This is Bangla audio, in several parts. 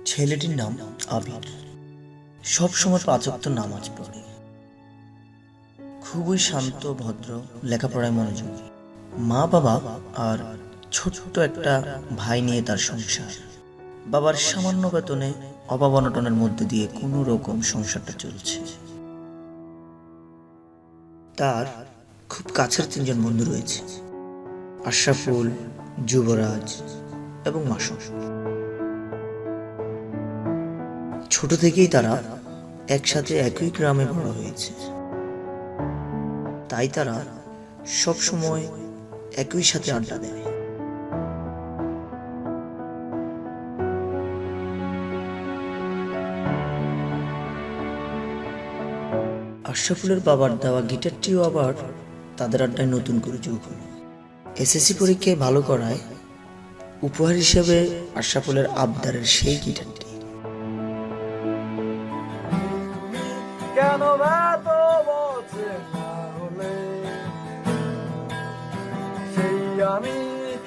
ছেলেটির নাম আবির। সবসময় ৫ ওয়াক্ত নামাজ পড়ে, খুবই শান্ত ভদ্র, লেখাপড়ায় মনোযোগী। মা বাবা আর ছোট্ট একটা ভাই নিয়ে তার সংসার। বাবার সামান্য বেতনে অভাব অনটনের মধ্যে দিয়ে কোনো রকম সংসারটা চলছে। তার খুব কাছের ৩ জন বন্ধু রয়েছে, আশরাফুল, যুবরাজ এবং মাসুম। ছোট থেকেই তারা একসাথে একই গ্রামে বড় হয়েছে, তাই তারা সব সময় একই সাথে আড্ডা দেয়। আশরাফুলের বাবার দেওয়া গিটারটিও আবার তাদের আড্ডায় নতুন করে যোগ হলো। এসএসসি পরীক্ষায় ভালো করায় উপহার হিসেবে আশরাফুলের আবদারের সেই গিটারটি। কেন এত বছর না হলে সেই আমি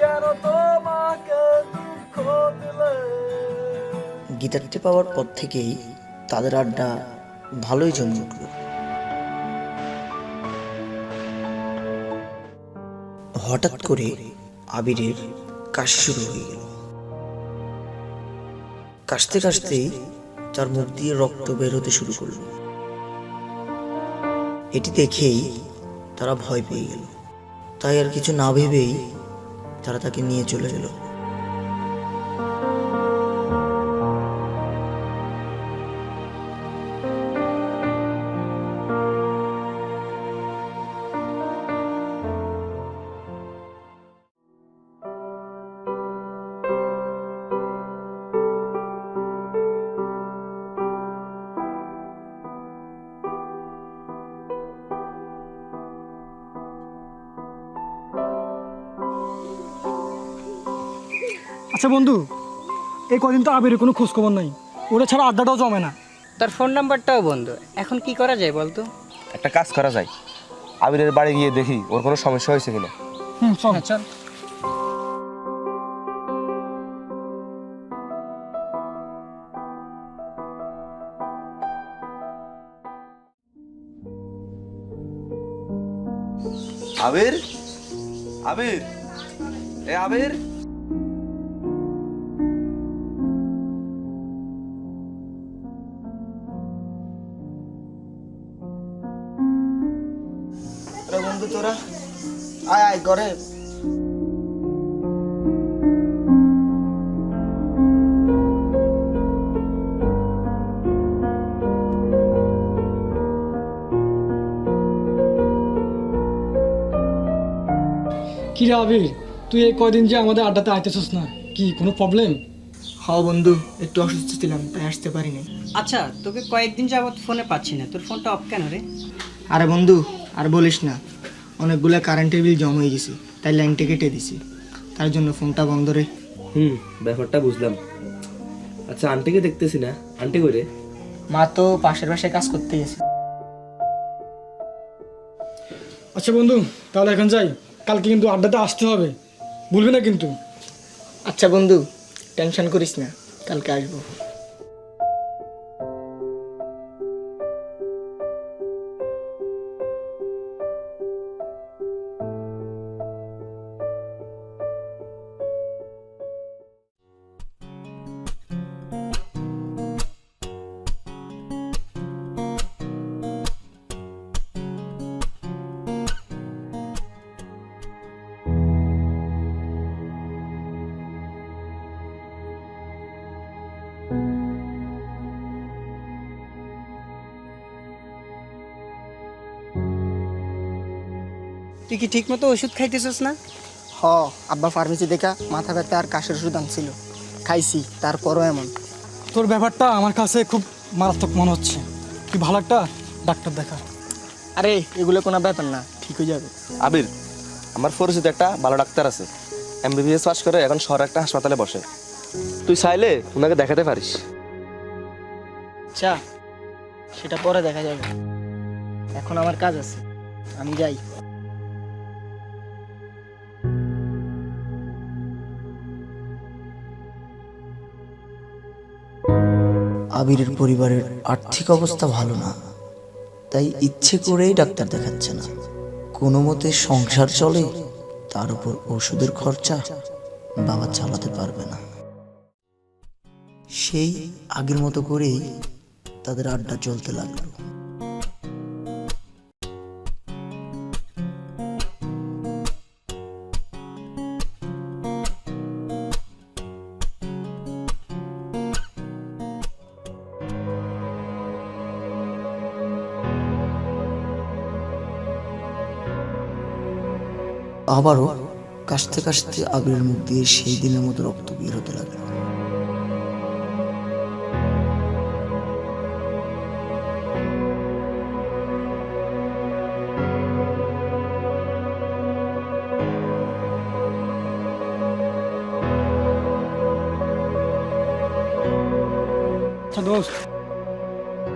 কেন তোমাকে দুঃখ দিলে। গিটারটি পাওয়ার পর থেকেই তাদের আড্ডা ভালোই জমে উঠল। হঠাৎ করে আবিরের কাশ শুরু হয়ে গেল। কাশতে কাশতেই তার মুখ দিয়ে রক্ত বের হতে শুরু করলো। এটি দেখেই তারা ভয় পেয়ে গেল, তাই আর কিছু না ভেবেই তারা তাকে নিয়ে চলে গেল। আচ্ছা বন্ধু, এই কদিন তো আবিরের কোনো খোঁজ খবর নাই, ওরা ছাড়া আড্ডাটাও জমে না। তার ফোন নাম্বারটাও বন্ধ। এখন কি করা যায় বলতো? একটা কাজ করা যায়, আবিরের বাড়ি গিয়ে দেখি ওর কোনো সমস্যা হয়েছে কিনা। চল চল। আবির, আবির, এ আবির, বন্ধু তোরা আয় আয় ঘরে। কি রে আবির, তুই এই কয়দিন যে আমাদের আড্ডাতে আইতেছিস না, কি কোনো প্রবলেম? হ্যাঁ বন্ধু, একটু অসুস্থ ছিলাম তাই আসতে পারিনি। আচ্ছা, তোকে কয়েকদিন যাবত ফোনে পাচ্ছি না, তোর ফোনটা অফ কেন রে? আরে বন্ধু আর বলিস না, অনেকগুলো কারেন্টের বিল জমা হয়ে গেছে, তাই লাইনটা কেটে দিছি, তার জন্য ফোনটা বন্ধ রে। ব্যাপারটা বুঝলাম। আচ্ছা, আন্টিকে দেখতেছি না, আন্টি করে? মা তো পাশের বাসায় কাজ করতে গেছে। আচ্ছা বন্ধু, তাহলে এখন যাই, কালকে কিন্তু আড্ডাতে আসতে হবে, ভুলবি না কিন্তু। আচ্ছা বন্ধু, টেনশন করিস না, কালকে আসবো। তুই কি ঠিক মতো ওষুধ খাইতেছিস না? হ, আব্বা ফার্মেসি দেখা মাথা ব্যথা আর কাশের ওষুধ আনছিল, খাইছি, তারপরও এমন। তোর ব্যাপারটা আমার কাছে খুব মারাত্মক মনে হচ্ছে, তুই ভালো একটা ডাক্তার দেখা। আরে এগুলো কোনো ব্যাপার না, ঠিক হয়ে যাবে। আবির, আমার পরিচিত একটা ভালো ডাক্তার আছে, এমবিবিএস পাস করে এখন শহরে একটা হাসপাতালে বসে। তুই চাইলে ওনাকে দেখাতে পারিস। আচ্ছা, সেটা পরে দেখা যাবে, এখন আমার কাজ আছে, আমি যাই। আবিরের পরিবারের আর্থিক অবস্থা ভালো না, তাই ইচ্ছে করেই ডাক্তার দেখাচ্ছে না। কোনো মতে সংসার চলে, তার উপর ওষুধের খরচা বাবা চালাতে পারবে না। সেই আগের মতো করেই তাদের আড্ডা চলতে লাগলো। আবারও কাশতে কাশতে আবিরের মুখ দিয়ে সেই দিনের মতো রক্ত বের হতে লাগলো। আচ্ছা দোস্ত,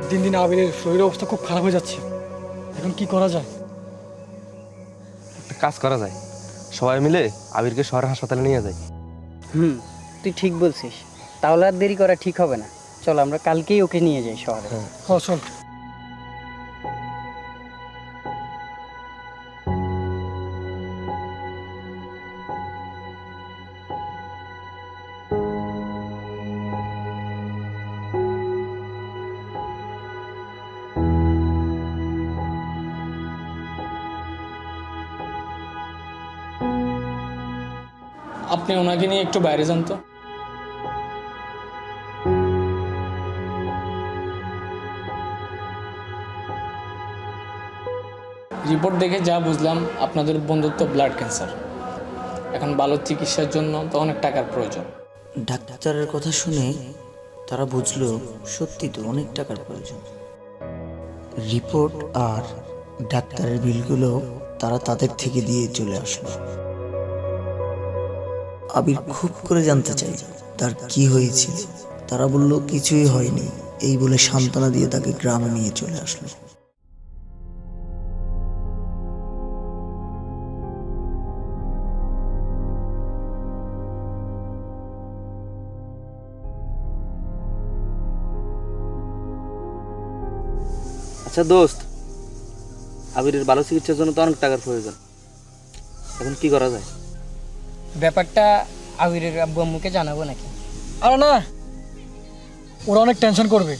দিন দিন আবিরের শরীরের অবস্থা খুব খারাপ হয়ে যাচ্ছে, এখন কি করা যায়? একটা কাজ করা যায়, সবাই মিলে আবিরকে শহরের হাসপাতালে নিয়ে যায়। তুই ঠিক বলছিস, তাহলে আর দেরি করা ঠিক হবে না। চল আমরা কালকেই ওকে নিয়ে যাই শহরে। চল। আপনি ওনাকে নিয়ে একটু বাইরে যান তো। রিপোর্ট দেখে যা বুঝলাম, আপনাদের বন্ধুত্ব ব্লাড ক্যান্সার। এখন ভালো চিকিৎসার জন্য তো অনেক টাকার প্রয়োজন। ডাক্তারের কথা শুনে তারা বুঝলো সত্যি তো অনেক টাকার প্রয়োজন। রিপোর্ট আর ডাক্তারের বিলগুলো তারা তাদের থেকে দিয়ে চলে আসলো। আবির খুব করে জানতে চাই তার কি হয়েছিল। তারা বলল কিছুই হয়নি, এই বলে সান্ত্বনা দিয়ে তাকে গ্রামে নিয়ে চলে আসলো। আচ্ছা দোস্ত, আবিরের ভালো চিকিৎসার জন্য তো অনেক টাকার প্রয়োজন, এখন কি করা যায়? ব্যাপারটা আবিরের আব্বু আম্মুকে জানাবো নাকি? আরে না, ওরা অনেক টেনশন করবে।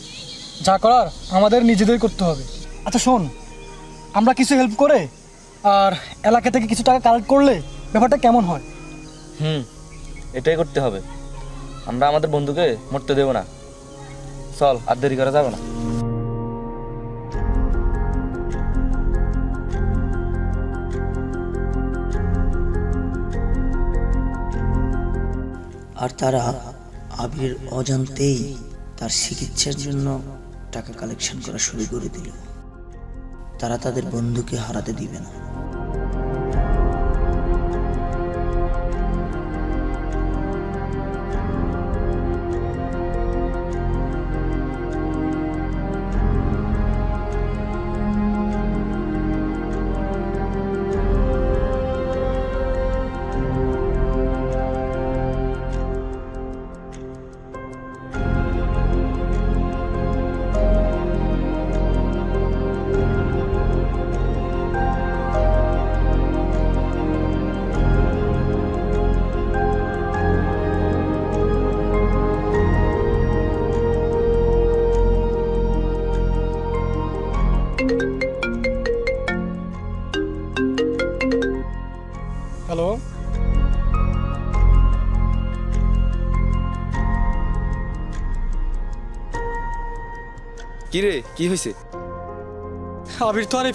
যা করার আমাদের নিজেদের করতে হবে। আচ্ছা শোন, আমরা কিছু হেল্প করে আর এলাকা থেকে কিছু টাকা কালেক্ট করলে ব্যাপারটা কেমন হয়? এটাই করতে হবে। আমরা আমাদের বন্ধুকে মরতে দেব না। চল, আর দেরি করা যাবে না। আর তারা আবিরের অজান্তেই তার চিকিৎসার জন্য টাকা কালেকশন করা শুরু করে দিল। তারা তাদের বন্ধুকে হারাতে দিবে না। হ্যালো, কি রে, কি হয়েছে? আবির তো আর এই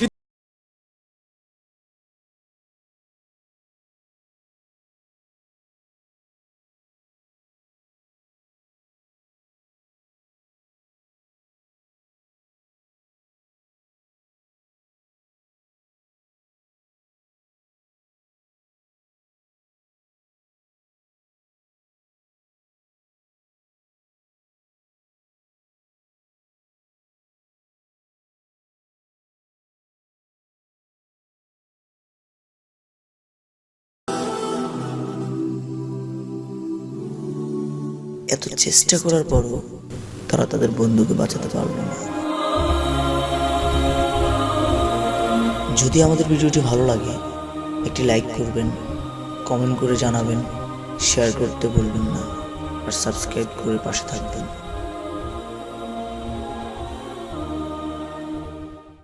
এত চেষ্টা করার পরও তারা তাদের বন্ধুকে বাঁচাতে পারবে না। যদি আমাদের ভিডিওটি ভালো লাগে একটি লাইক করবেন, কমেন্ট করে জানাবেন, শেয়ার করতে ভুলবেন না, আর সাবস্ক্রাইব করে পাশে থাকবেন।